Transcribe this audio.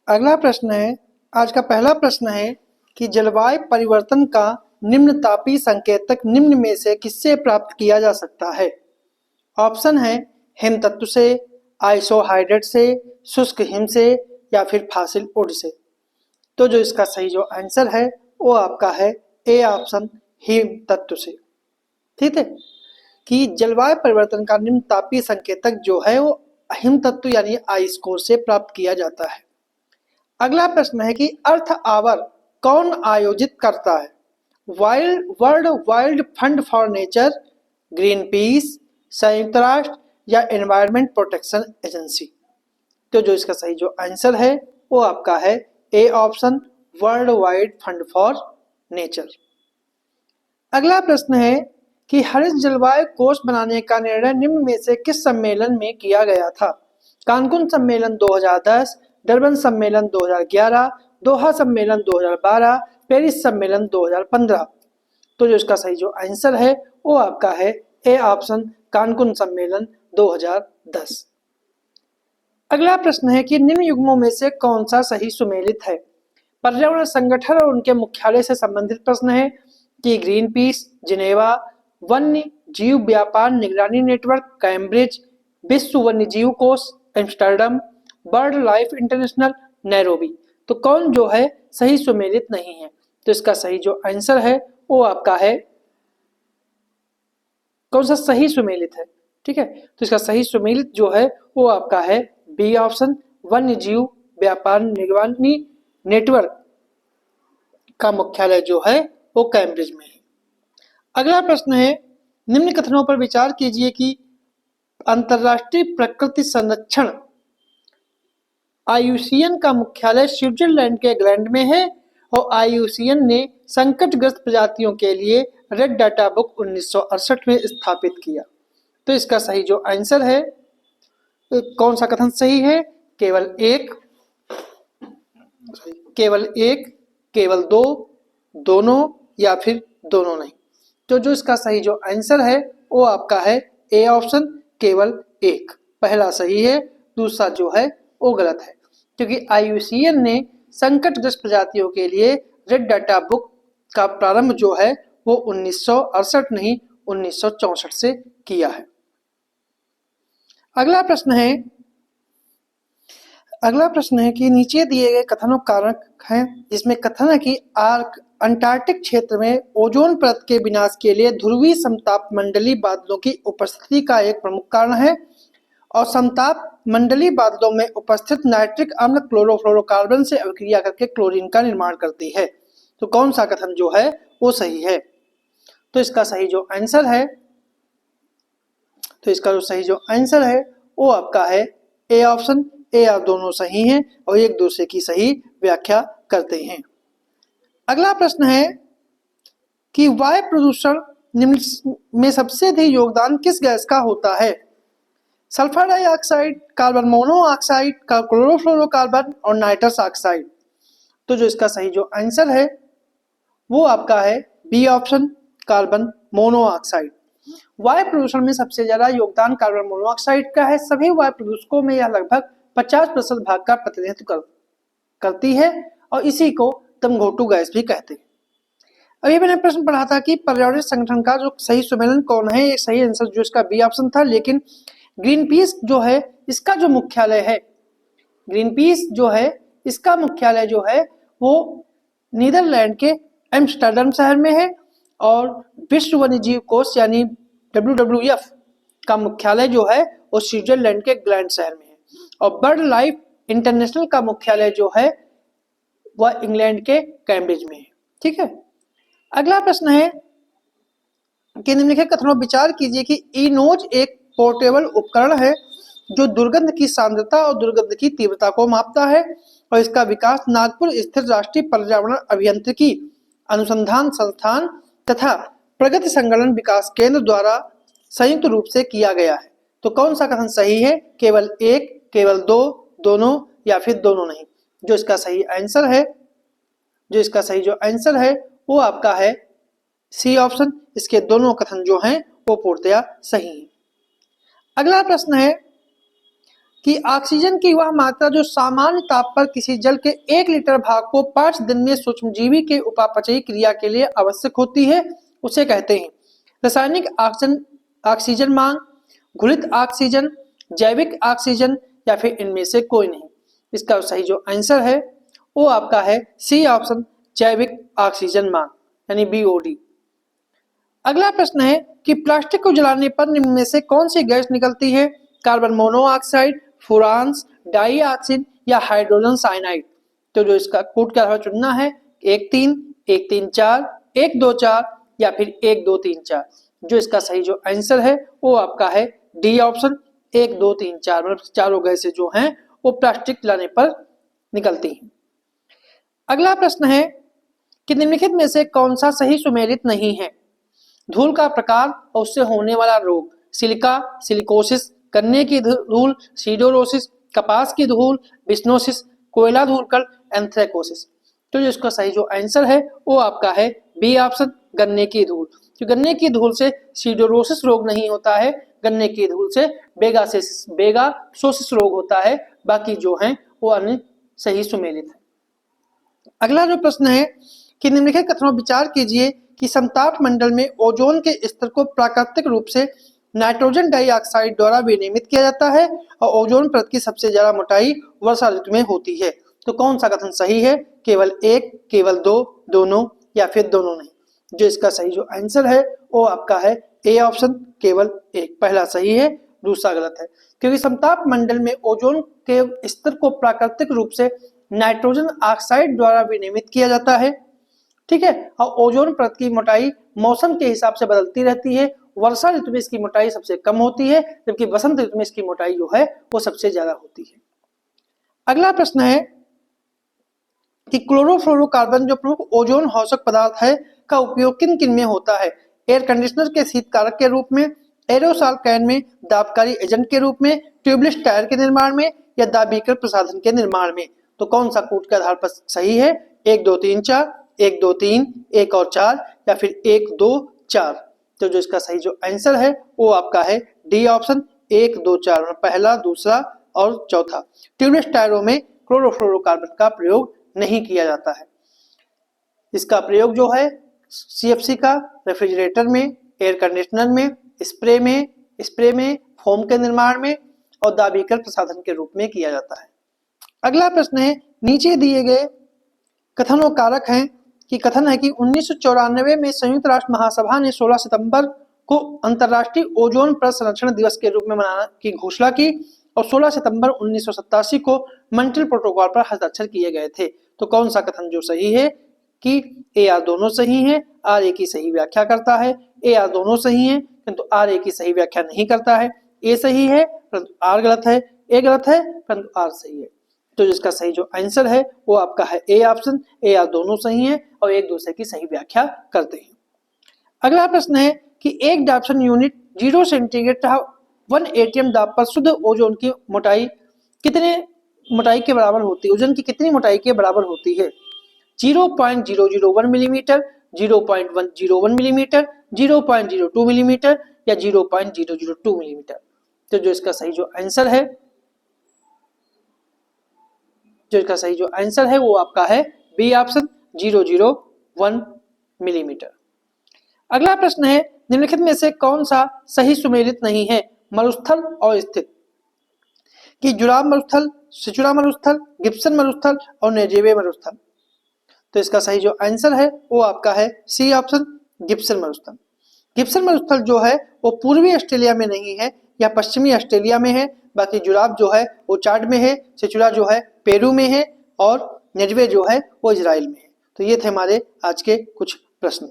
अगला प्रश्न है, आज का पहला प्रश्न है कि जलवायु परिवर्तन का निम्न तापीय संकेतक निम्न में से किससे प्राप्त किया जा सकता है? ऑप्शन है हिम तत्व से, आइसोहाइड्रेट से, शुष्क हिम से या फिर फासिल वुड से। तो जो इसका सही जो आंसर है वो आपका है ए ऑप्शन, हिम तत्व से। ठीक है, कि जलवायु परिवर्तन का निम्न तापीय संकेतक जो है वो हिम तत्व यानी आइस कोर से प्राप्त किया जाता है। अगला प्रश्न है कि अर्थ आवर कौन आयोजित करता है? World wild fund for nature, green peas, संयुक्त राष्ट्र या एनवायरमेंट प्रोटेक्शन एजेंसी। तो जो इसका सही जो आंसर है वो आपका है A option, world wide fund for nature. अगला प्रश्न है कि हरित जलवायु कोष बनाने का निर्णय निम्न में से किस सम्मेलन में किया गया था? कानकुन सम्मेलन 2010, डरबन सम्मेलन 2011, दोहा सम्मेलन 2012, पेरिस सम्मेलन 2015। तो जो इसका सही जो आंसर है वो आपका है ए ऑप्शन, कानकुन सम्मेलन 2010। अगला प्रश्न है कि निम्न युग्मों में से कौन सा सही सुमेलित है? पर्यावरण संगठन और उनके मुख्यालय से संबंधित प्रश्न है कि ग्रीन पीस जिनेवा, वन्य जीव व्यापार निगरानी नेटवर्क कैम्ब्रिज, विश्व वन्य जीव कोष Amsterdam, bird life international Nairobi. तो कौन जो है सही सुमेलित नहीं है? तो इसका सही जो आंसर है वो आपका है, कौन सा सही सुमेलित है? ठीक है, तो इसका सही सुमेलित जो है वो आपका है बी ऑप्शन, वन्य जीव व्यापार निगरानी नेटवर्क का मुख्यालय जो है वो कैम्ब्रिज में है। अगला प्रश्न है, निम्न कथनों पर विचार कीजिए कि अंतर्राष्ट्रीय प्रकृति संरक्षण आईयूसीएन का मुख्यालय स्विट्जरलैंड के ग्लैंड में है और आईयूसीएन ने संकटग्रस्त प्रजातियों के लिए रेड डाटा बुक 1968 में स्थापित किया। तो इसका सही जो आंसर है, कौन सा कथन सही है? केवल एक, केवल दो, दोनों या फिर दोनों नहीं। तो जो इसका सही जो आंसर है वो आपका है ए ऑप्शन, केवल एक। पहला सही है, दूसरा जो है वो गलत है, क्योंकि आईयूसीएन ने संकटग्रस्त प्रजातियों के लिए रेड डाटा बुक का प्रारंभ जो है वो 1968 नहीं 1964 से किया है। अगला प्रश्न है कि नीचे दिए गए कथनों कारक हैं, जिसमें कथन है कि अंटार्कटिक क्षेत्र में ओजोन परत के विनाश के लिए ध्रुवीय समताप मंडलीय बादलों की उपस्थिति का एक प्रमुख कारण है और समताप मंडलीय बादलों में उपस्थित नाइट्रिक अम्ल क्लोरोफ्लोरोकार्बन से अभिक्रिया करके क्लोरीन का निर्माण करती है। तो कौन सा कथन जो है वो सही है? तो इसका सही जो आंसर है वो आपका है ए ऑप्शन, ए और दोनों सही हैं और एक दूसरे की सही व्याख्या करते हैं। अगला प्रश्न है कि वायु प्रदूषण निम्न में सबसे अधिक योगदान किस गैस का होता है? Sulphur dioxide, carbon monoxide, chlorofluorocarbon और नाइट्रस ऑक्साइड। तो जो इसका सही जो आंसर है वो आपका है बी ऑप्शन, कार्बन मोनोऑक्साइड। वायु प्रदूषण में सबसे ज्यादा योगदान कार्बन मोनोऑक्साइड का है। सभी वायु प्रदूषकों में यह लगभग 50% भाग का प्रतिनिधित्व करती है और इसी को तमघोटू गैस भी कहते हैं। अभी मैंने प्रश्न पढ़ा था कि पर्यावरण संगठन का जो सही सम्मेलन कौन है, एक सही आंसर जो इसका बी ऑप्शन था, लेकिन ग्रीन पीस जो है इसका जो मुख्यालय है, ग्रीन पीस जो है इसका मुख्यालय जो है वो नीदरलैंड के एम्स्टर्डम शहर में है और विश्व वन्यजीव कोष यानी WWF का मुख्यालय जो है वो स्विट्जरलैंड के ग्लैंड शहर में है और बर्ड लाइफ इंटरनेशनल का मुख्यालय जो है वह इंग्लैंड के कैम्ब्रिज में है। ठीक है, अगला प्रश्न है कि निम्नलिखित कथनों पर विचार कीजिए कि इनोज एक पोर्टेबल उपकरण है जो दुर्गंध की सांद्रता और दुर्गंध की तीव्रता को मापता है और इसका विकास नागपुर स्थित राष्ट्रीय पर्यावरण अभियांत्रिकी अनुसंधान संस्थान तथा प्रगति संगठन विकास केंद्र द्वारा संयुक्त रूप से किया गया है। तो कौन सा कथन सही है? केवल एक, केवल दो, दोनों या फिर दोनों नहीं। जो इसका सही आंसर है वो आपका है सी ऑप्शन, इसके दोनों कथन जो हैं वो पूर्णतया सही हैं। अगला प्रश्न है, कि ऑक्सीजन की वह मात्रा जो सामान्य ताप पर किसी जल के 1 लीटर भाग को 5 दिन में सूक्ष्मजीवी के उपापचयी क्रिया के लिए आवश्यक होती है, उसे कहते हैं रासायनिक ऑक्सीजन मांग, घुलित ऑक्सीजन, जैविक ऑक्सीजन या फिर इनमें से कोई नहीं। इसका सही जो आंसर है वो आपका है सी ऑप्शन, जैविक ऑक्सीजन मांग यानी BOD। अगला प्रश्न है कि प्लास्टिक को जलाने पर निम्न में से कौन सी गैस निकलती है? कार्बन मोनोऑक्साइड, फुरांस, डाइऑक्सिन या हाइड्रोजन साइनाइड। तो जो इसका कोड का चुनना है 1-3, 1-3-4, 1-2-4 या फिर 1-2-3-4। जो इसका सही जो आंसर है वो आपका है डी ऑप्शन, 1-2-3-4। मतलब चारों गैसें जो हैं वो प्लास्टिक जलाने पर निकलती हैं। अगला प्रश्न है कि निम्नलिखित में से कौन सा सही सुमेलित नहीं है? धूल का प्रकार और उससे होने वाला रोग, सिलिका, सिलिकोसिस, गन्ने की धूल, सीडोरोसिस, कपास की धूल, बिस्नोसिस, कोयला धूलकण, एंथ्रेकोसिस। तो जो इसका सही जो आंसर है वो आपका है बी ऑप्शन, गन्ने की धूल। तो गन्ने की धूल से सीडोरोसिस रोग नहीं होता है, गन्ने की धूल से बेगासोसिस रोग होता है। बाकी जो हैं वो अन्य सही सुमेलित है। अगला जो प्रश्न है कि निम्नलिखित कथनों विचार कीजिए कि समताप मंडल में ओजोन के स्तर को प्राकृतिक रूप से नाइट्रोजन डाइऑक्साइड द्वारा विनियमित किया जाता है और ओजोन परत की सबसे ज्यादा मोटाई वर्षा ऋतु में होती है। तो कौन सा कथन सही है? केवल एक, केवल दो, दोनों या फिर दोनों नहीं। जो इसका सही जो आंसर है वो आपका है ए ऑप्शन, केवल एक। पहला सही है, दूसरा गलत है, क्योंकि समताप मंडल में ओजोन के स्तर को प्राकृतिक रूप से नाइट्रोजन ऑक्साइड द्वारा विनियमित किया जाता है। ठीक है, और ओजोन परत की मोटाई मौसम के हिसाब से बदलती रहती है। वर्षा ऋतु में इसकी मोटाई सबसे कम होती है, जबकि वसंत ऋतु में इसकी मोटाई जो है वो सबसे ज्यादा होती है। अगला प्रश्न है कि क्लोरोफ्लोरोकार्बन जो प्रमुख ओजोन आवश्यक पदार्थ है का उपयोग किन किन में होता है? एयर कंडीशनर के शीतकारक के रूप में, एरोसॉल कैन में, दाबकारी एजेंट के रूप में, ट्यूबलेस टायर के निर्माण में या दाबीकर प्रसाधन के निर्माण में। तो कौन सा कोड के आधार पर सही है? 1-2-3-4, 1-2-3, 1 और 4 या फिर 1-2-4। तो जो इसका सही जो आंसर है वो आपका है डी ऑप्शन, 1-2-4। पहला, दूसरा और चौथा। ट्यूबलेस टायरों में क्लोरोफ्लोरोकार्बन का प्रयोग नहीं किया जाता है। इसका प्रयोग जो है CFC का रेफ्रिजरेटर में, एयर कंडीशनर में, स्प्रे में, फोम के निर्माण में और दाबीकर प्रसाधन के रूप में किया जाता है। अगला प्रश्न है, नीचे दिए गए कथनों कारक हैं कि कथन है कि 1994 में संयुक्त राष्ट्र महासभा ने 16 सितंबर को अंतर्राष्ट्रीय ओजोन परत संरक्षण दिवस के रूप में मनाने की घोषणा की और 16 सितंबर 1987 को मॉन्ट्रियल प्रोटोकॉल पर हस्ताक्षर किए गए थे। तो कौन सा कथन जो सही है? कि ए आर दोनों सही हैं, आर ए की सही व्याख्या करता है। ए आर दोनों सही हैं किंतु आर ए की सही व्याख्या नहीं करता है। ए सही है परंतु आर गलत है, ए गलत है परंतु आर सही है। तो जिसका सही जो आंसर है वो आपका है ए ऑप्शन, ए आर दोनों सही हैं और एक दूसरे की सही व्याख्या करते हैं। अगला प्रश्न है कि एक डाप्सन यूनिट 0 सेंटीग्रेड तथा 1 atm दाब पर शुद्ध ओजोन की मोटाई कितने मोटाई के बराबर होती है? ओजोन की कितनी मोटाई के बराबर होती है? 0.001 मिलीमीटर, 0.101 मिलीमीटर, 0.02 मिलीमीटर या 0.002 मिलीमीटर। तो जो इसका सही जो आंसर है वो आपका है बी ऑप्शन, 001 मिलीमीटर। अगला प्रश्न है, निम्नलिखित में से कौन सा सही सुमेलित नहीं है? मरुस्थल और स्थित, कि जुराब मरुस्थल, सिचुरा मरुस्थल, गिब्सन मरुस्थल और नेजेवे मरुस्थल। तो इसका सही जो आंसर है वो आपका है सी ऑप्शन, गिब्सन मरुस्थल। गिब्सन मरुस्थल जो है वो पूर्वी ऑस्ट्रेलिया में नहीं है या पश्चिमी ऑस्ट्रेलिया में है। बाकी जुराब जो है वो चाड में है, सिचुरा जो है पेरू में है और नेजवे जो है वो इजराइल में है। तो ये थे हमारे आज के कुछ प्रश्न।